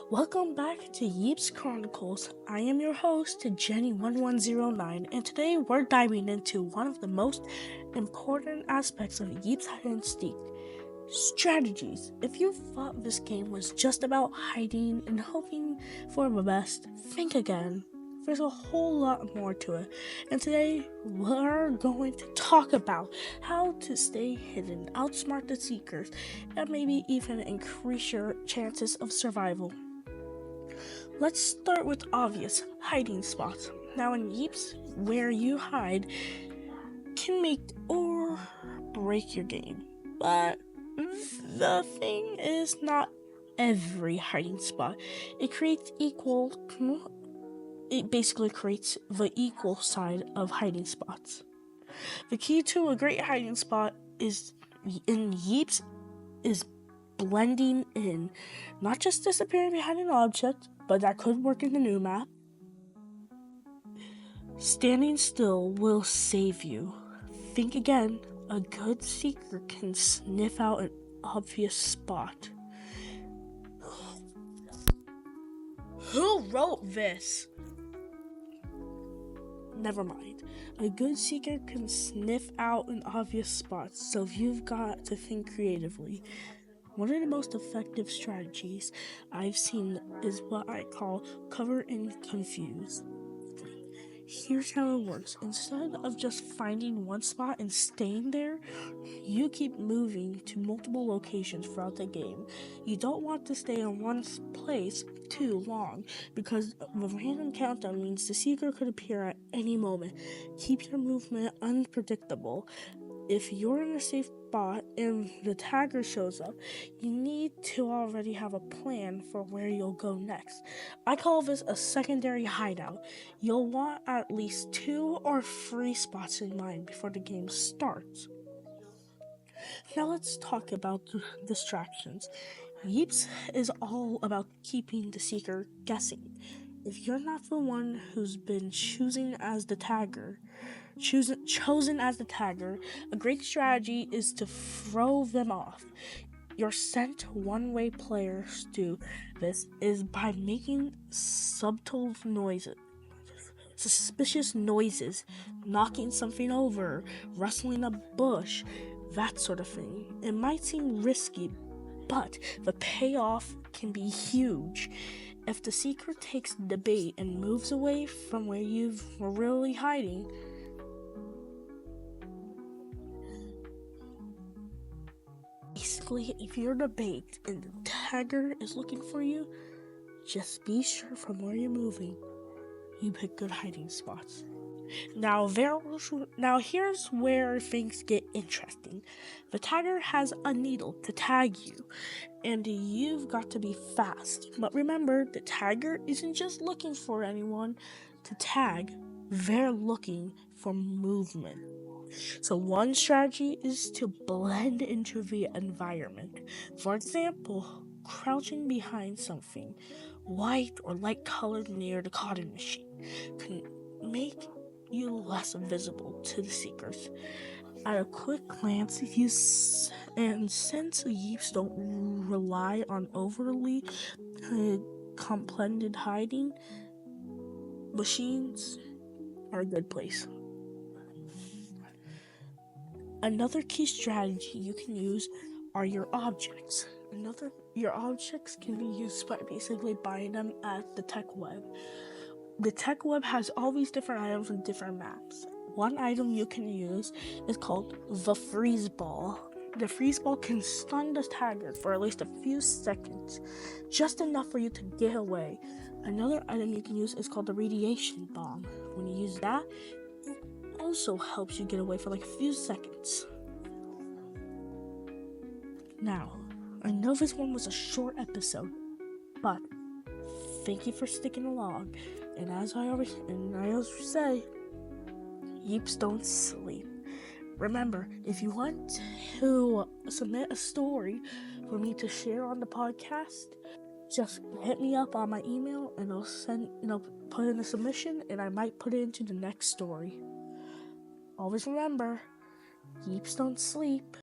Welcome back to Yeeps Chronicles. I am your host, Jenny1109, and today we're diving into one of the most important aspects of Yeeps hide and seek: strategies. If you thought this game was just about hiding and hoping for the best, think again. There's a whole lot more to it, and today we're going to talk about how to stay hidden, outsmart the seekers, and maybe even increase your chances of survival. Let's start with obvious hiding spots. Now in Yeeps, where you hide can make or break your game. But the thing is, not every hiding spot. It basically creates the equal side of hiding spots. The key to a great hiding spot is in Yeeps is blending in, not just disappearing behind an object, but that could work in the new map. Standing still will save you. Think again. A good seeker can sniff out an obvious spot. Who wrote this? Never mind. A good seeker can sniff out an obvious spot, so you've got to think creatively. One of the most effective strategies I've seen is what I call cover and confuse. Here's how it works. Instead of just finding one spot and staying there, you keep moving to multiple locations throughout the game. You don't want to stay in one place too long, because the random countdown means the seeker could appear at any moment. Keep your movement unpredictable. If you're in a safe spot and the tagger shows up, you need to already have a plan for where you'll go next. I call this a secondary hideout. You'll want at least 2 or 3 spots in mind before the game starts. Now let's talk about distractions. Yeeps is all about keeping the seeker guessing. If you're not the one who's been chosen as the tagger, a great strategy is to throw them off. Your scent one-way players do this is by making suspicious noises, knocking something over, rustling a bush, that sort of thing. It might seem risky, but the payoff can be huge. If the seeker takes the bait and moves away from where you were really hiding, basically, if you're the bait and the tagger is looking for you, just be sure from where you're moving, you pick good hiding spots. Now here's where things get interesting. The tagger has a needle to tag you, and you've got to be fast. But remember, the tagger isn't just looking for anyone to tag, they're looking for movement. So one strategy is to blend into the environment. For example, crouching behind something white or light colored near the cotton machine can make you less visible to the seekers. At a quick glance, and since Yeeps don't rely on overly complicated hiding, machines are a good place. Another key strategy you can use are your objects. Your objects can be used by basically buying them at the tech web. The tech web has all these different items and different maps. One item you can use is called the freeze ball. The freeze ball can stun the tagger for at least a few seconds, just enough for you to get away. Another item you can use is called the radiation bomb. When you use that, it also helps you get away for like a few seconds. Now, I know this one was a short episode, but thank you for sticking along. And as I always say, Yeeps don't sleep. Remember, if you want to submit a story for me to share on the podcast, just hit me up on my email and I'll put in a submission and I might put it into the next story. Always remember, Yeeps don't sleep.